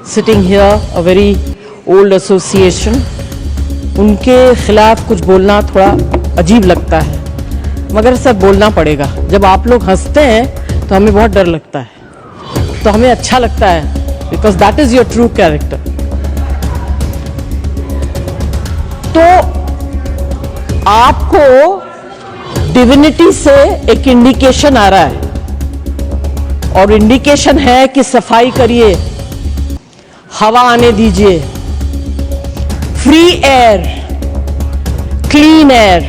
sitting here, a very old association. उनके खिलाफ कुछ बोलना थोड़ा अजीब लगता है, मगर सब बोलना पड़ेगा। जब आप लोग हंसते हैं तो हमें बहुत डर लगता है, तो हमें अच्छा लगता है, because that is your true character. तो आपको डिविनिटी से एक इंडिकेशन आ रहा है, और इंडिकेशन है कि सफाई करिए, हवा आने दीजिए, free air, clean air,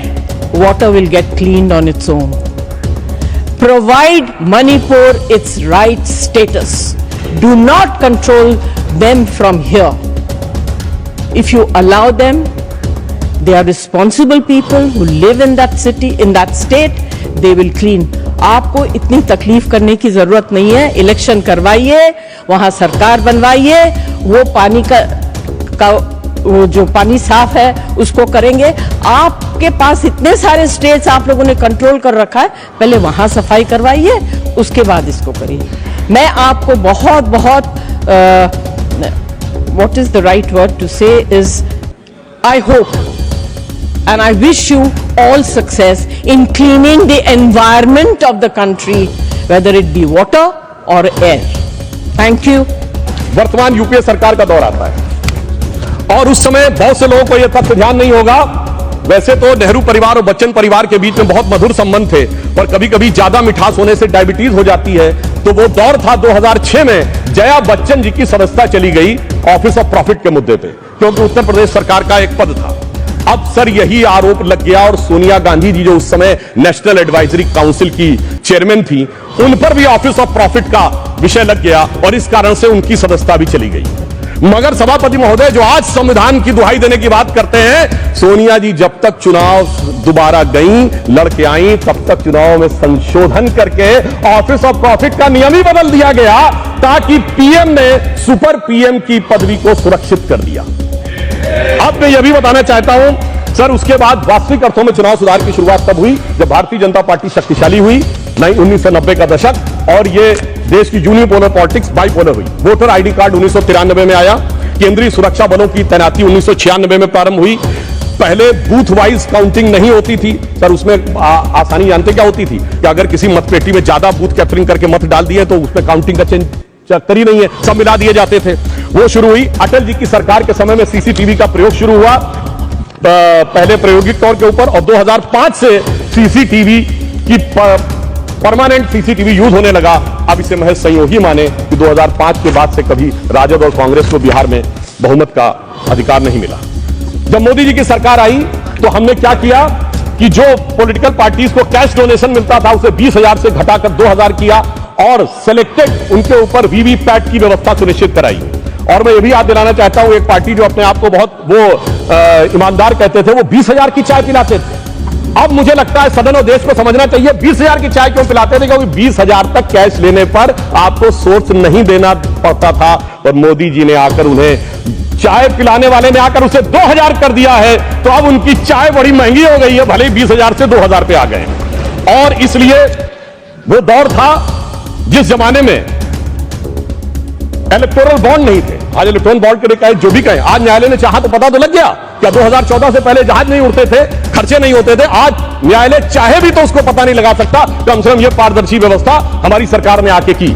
water will get cleaned on its own. Provide Manipur its right status. Do not control them from here. If you allow them, they are responsible people who live in that city, in that state, they will clean. आपको इतनी तकलीफ करने की जरूरत नहीं है। Election करवाइए, वहां सरकार बनवाइए, वो पानी का वो जो पानी साफ है उसको करेंगे। आपके पास इतने सारे स्टेट्स आप लोगों ने कंट्रोल कर रखा है, पहले वहां सफाई करवाइए, उसके बाद इसको करिए। मैं आपको बहुत बहुत what is the right word to say is I hope and I wish you all success in cleaning the environment of the country, whether it be water or air. Thank you. वर्तमान UPA सरकार का दौर आता है और उस समय बहुत से लोगों को यह तथ्य ध्यान नहीं होगा। वैसे तो नेहरू परिवार और बच्चन परिवार के बीच में बहुत मधुर संबंध थे, और कभी कभी ज्यादा मिठास होने से डायबिटीज हो जाती है। तो वो दौर था 2006 में जया बच्चन जी की सदस्यता चली गई ऑफिस ऑफ प्रॉफिट के मुद्दे पे, क्योंकि उत्तर प्रदेश सरकार का एक पद था। अब सर यही आरोप लग गया, और सोनिया गांधी जी जो उस समय नेशनल एडवाइजरी काउंसिल की चेयरमैन थी, उन पर भी ऑफिस ऑफ प्रॉफिट का विषय लग गया, और इस कारण से उनकी सदस्यता भी चली गई। मगर सभापति महोदय जो आज संविधान की दुहाई देने की बात करते हैं, सोनिया जी जब तक चुनाव दोबारा गईं, लड़के आई, तब तक चुनाव में संशोधन करके ऑफिस ऑफ प्रॉफिट का नियम ही बदल दिया गया, ताकि पीएम ने सुपर पीएम की पदवी को सुरक्षित कर दिया। अब मैं यह भी बताना चाहता हूं सर, उसके बाद वास्तविक अर्थों में चुनाव सुधार की शुरुआत तब हुई जब भारतीय जनता पार्टी शक्तिशाली हुई, 1990 का दशक, और ये देश की यूनिपोलर पॉलिटिक्स बाइपोलर हुई। वोटर आईडी कार्ड 1993 में आया, केंद्रीय सुरक्षा बलों की तैनाती 1996 में प्रारंभ हुई। पहले बूथ वाइज काउंटिंग नहीं होती थी सर, उसमें आसानी जानते क्या होती थी कि अगर किसी मतपेटी में ज्यादा बूथ कैप्चरिंग करके मत डाल दिए तो उसमें काउंटिंग का चक्कर ही नहीं है, सब मिला दिए जाते थे। वो शुरू हुई। अटल जी की सरकार के समय में सीसीटीवी का प्रयोग शुरू हुआ, पहले प्रायोगिक तौर के ऊपर, और 2005 से सीसीटीवी की परमानेंट सीसीटीवी यूज होने लगा। अब इसे महज संयोगी माने कि 2005 के बाद से कभी राजद और कांग्रेस को बिहार में बहुमत का अधिकार नहीं मिला। जब मोदी जी की सरकार आई तो हमने क्या किया कि जो पॉलिटिकल पार्टीज को कैश डोनेशन मिलता था उसे 20,000 से घटाकर 2,000 किया, और सिलेक्टेड उनके ऊपर वीवीपैट की व्यवस्था सुनिश्चित कराई। और मैं ये भी याद दिलाना चाहता हूं, एक पार्टी जो अपने आप को बहुत ईमानदार कहते थे, वो 20,000 की चाय पिलाते थे। अब मुझे लगता है सदन और देश को समझना चाहिए 20,000 की चाय क्यों पिलाते थे, क्योंकि 20,000 तक कैश लेने पर आपको सोर्स नहीं देना पड़ता था, और मोदी जी ने आकर उन्हें चाय पिलाने वाले ने आकर उसे 2,000 कर दिया है। तो अब उनकी चाय बड़ी महंगी हो गई है, भले ही 20,000 से 2,000 पे आ गए। और इसलिए वो दौर था जिस जमाने में इलेक्टोरल बॉन्ड नहीं थे। आज इलेक्ट्रॉन बॉन्ड के लिए कहे जो भी कहे, आज न्यायालय ने चाहा तो पता तो लग गया। क्या 2014 से पहले जहाज नहीं उड़ते थे, खर्चे नहीं होते थे? आज न्यायालय चाहे भी तो उसको पता नहीं लगा सकता। कम से कम यह पारदर्शी व्यवस्था हमारी सरकार ने आके की।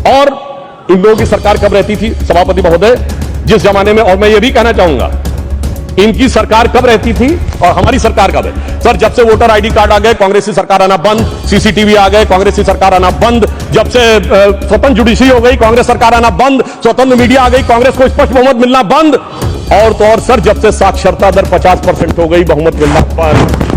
और इन लोगों की सरकार कब रहती थी सभापति महोदय, जिस जमाने में, और मैं ये भी कहना चाहूंगा, इनकी सरकार कब रहती थी और हमारी सरकार कब है? सर, जब से वोटर आईडी कार्ड आ गए कांग्रेस की सरकार आना बंद, सीसीटीवी आ गए कांग्रेस की सरकार आना बंद, जब से स्वतंत्र जुडिशरी हो गई कांग्रेस सरकार आना बंद, स्वतंत्र मीडिया आ गई कांग्रेस को स्पष्ट बहुमत मिलना बंद, और तो और सर जब से साक्षरता दर 50% हो गई बहुमत मिलना बंद।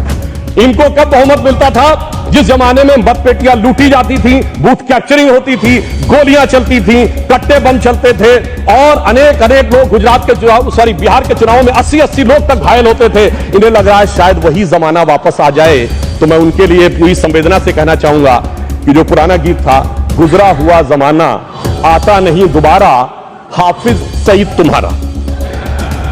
इनको कब बहुमत मिलता था? जिस जमाने में मतपेटियां लूटी जाती थी, बूथ कैप्चरिंग होती थी, गोलियां चलती थी, कट्टे बम चलते थे, और अनेक लोग गुजरात के चुनाव, बिहार के चुनाव में 80-80 लोग तक घायल होते थे। इन्हें लग रहा है शायद वही जमाना वापस आ जाए। तो मैं उनके लिए पूरी संवेदना से कहना चाहूंगा कि जो पुराना गीत था, गुजरा हुआ जमाना आता नहीं दोबारा, हाफिज सईद तुम्हारा।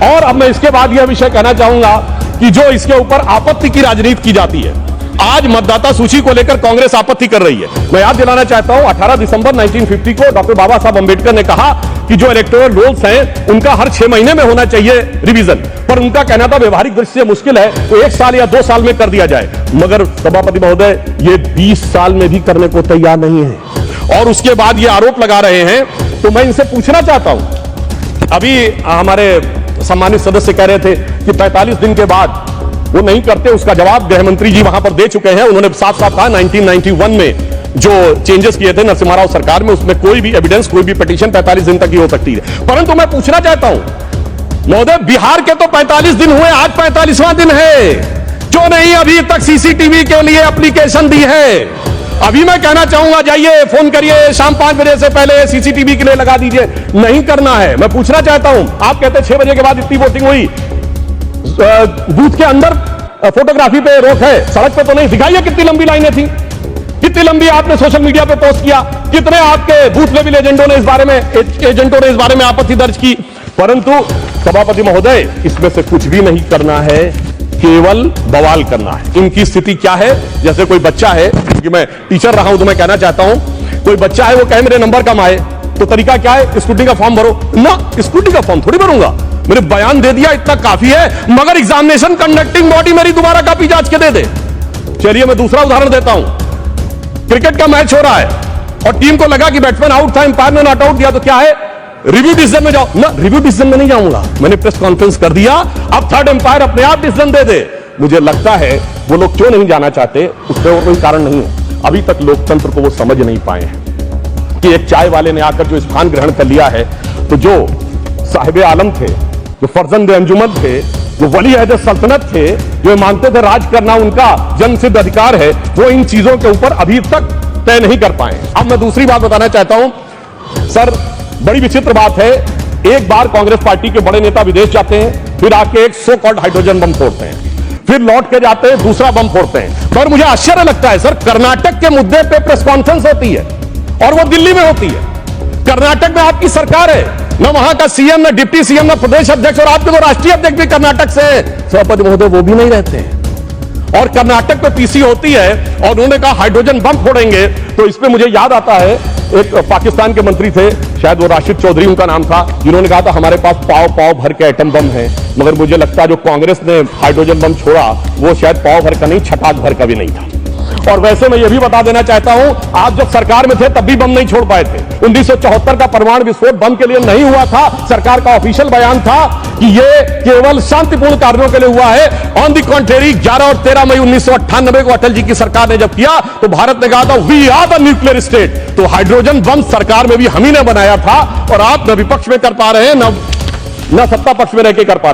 और अब मैं इसके बाद यह विषय कहना चाहूंगा कि जो इसके ऊपर आपत्ति की राजनीति की जाती है, आज मतदाता सूची को लेकर कांग्रेस आपत्ति कर रही है। मैं याद दिलाना चाहता हूं 18 दिसंबर 1950 को डॉक्टर बाबा साहब अंबेडकर ने कहा कि जो इलेक्टोरल रोल्स हैं उनका हर 6 महीने में होना चाहिए रिवीजन, पर उनका कहना था व्यवहारिक दृष्टि से मुश्किल है तो 1 साल या 2 साल में कर दिया जाए। मगर सभापति महोदय ये 20 साल में भी करने को तैयार नहीं है और उसके बाद ये आरोप लगा रहे हैं। तो मैं इनसे पूछना चाहता हूं, अभी हमारे सम्मानित सदस्य कह रहे थे कि 45 दिन के बाद वो नहीं करते, उसका जवाब गृह मंत्री जी वहां पर दे चुके हैं। उन्होंने साफ साफ कहा 1991 में जो चेंजेस किए थे नरसिम्हा राव सरकार में, उसमें कोई भी एविडेंस, कोई भी पिटीशन 45 दिन तक ही हो सकती है। परंतु मैं पूछना चाहता हूं महोदय, बिहार के तो 45 दिन हुए, आज 45वां दिन है, जो नहीं अभी तक सीसीटीवी के लिए एप्लीकेशन दी है। अभी मैं कहना चाहूंगा जाइए फोन करिए, शाम 5 बजे से पहले सीसीटीवी के लिए लगा दीजिए। नहीं करना है। मैं पूछना चाहता हूं, आप कहते हैं 6 बजे के बाद इतनी वोटिंग हुई, बूथ के अंदर फोटोग्राफी पे रोक है, सड़क पे तो नहीं। दिखाइए कितनी लंबी लाइनें थी, कितनी लंबी आपने सोशल मीडिया पे पोस्ट किया, कितने आपके बूथ लेवल एजेंटों ने इस बारे में आपत्ति दर्ज की। परंतु सभापति महोदय, इसमें से कुछ भी नहीं करना है, केवल बवाल करना है। इनकी स्थिति क्या है, जैसे कोई बच्चा है, क्योंकि मैं टीचर रहा हूं तो मैं कहना चाहता हूं, कोई बच्चा है वो कहे मेरे नंबर कम आए, तो तरीका क्या है, स्कूटी का फॉर्म भरो ना। स्कूटी का फॉर्म थोड़ी भरूंगा, मैंने बयान दे दिया, इतना काफी है। मगर एग्जामिनेशन कंडक्टिंग बॉडी मेरी दोबारा कॉपी जांच के दे दे। चलिए मैं दूसरा उदाहरण देता हूं, क्रिकेट का मैच हो रहा है और टीम को लगा कि बैट्समैन आउट था, अंपायर ने नॉट आउट दिया, तो क्या है, रिव्यू डिसीजन में जाओ ना। रिव्यू डिसीजन में नहीं जाऊंगा, मैंने प्रेस कॉन्फ्रेंस कर दिया, अब थर्ड अंपायर अपने आप डिसीजन दे दे। मुझे लगता है वो लोग क्यों नहीं जाना चाहते, उसमें और कोई कारण नहीं है। अभी तक लोकतंत्र को वो समझ नहीं पाए हैं कि एक चाय वाले ने आकर जो स्थान ग्रहण कर लिया है, तो जो साहिब आलम थे, जो फर्जंद अंजुमन थे, जो वली अहद सल्तनत थे, जो मानते थे राज करना उनका जन्मसिद्ध अधिकार है, वो इन चीजों के ऊपर अभी तक तय नहीं कर पाए। अब मैं दूसरी बात बताना चाहता हूं सर, बड़ी विचित्र बात है, एक बार कांग्रेस पार्टी के बड़े नेता विदेश जाते हैं, फिर आके एक सो कॉल्ड हाइड्रोजन बम फोड़ते हैं, फिर लौट के जाते हैं दूसरा बम फोड़ते हैं। पर मुझे आश्चर्य लगता है सर, कर्नाटक के मुद्दे पे प्रेस कॉन्फ्रेंस होती है और वो दिल्ली में होती है। कर्नाटक में आपकी सरकार है, न वहां का सीएम, न डिप्टी सीएम, न प्रदेश अध्यक्ष, और आपके तो राष्ट्रीय अध्यक्ष भी कर्नाटक से सभापति महोदय वो भी नहीं रहते हैं। और कर्नाटक में पीसी होती है और उन्होंने कहा हाइड्रोजन बम फोड़ेंगे, तो इसमें मुझे याद आता है एक पाकिस्तान के मंत्री थे, शायद वो राशिद चौधरी उनका नाम था, जिन्होंने कहा था हमारे पास पाव पाव भर के एटम बम है। मगर मुझे लगता है जो कांग्रेस ने हाइड्रोजन बम छोड़ा वो शायद पाव भर का नहीं, छटाक भर का भी नहीं था। और वैसे मैं ये भी बता देना चाहता हूं, आप जब सरकार में थे तब भी बम नहीं छोड़ पाए थे। 1974 का परमाणु विस्फोट बम के लिए नहीं हुआ था, सरकार का ऑफिशियल बयान था कि ये केवल शांतिपूर्ण कार्यों के लिए हुआ है। ऑन द कॉन्ट्रेरी 11 और 13 मई 1998 को अटल जी की सरकार ने जब किया तो भारत ने कहा था we are the nuclear state. तो हाइड्रोजन बम सरकार में भी हम ही ने बनाया था, और आप न विपक्ष में कर पा रहे हैं, न सत्ता पक्ष में रह के कर पा रहे हैं।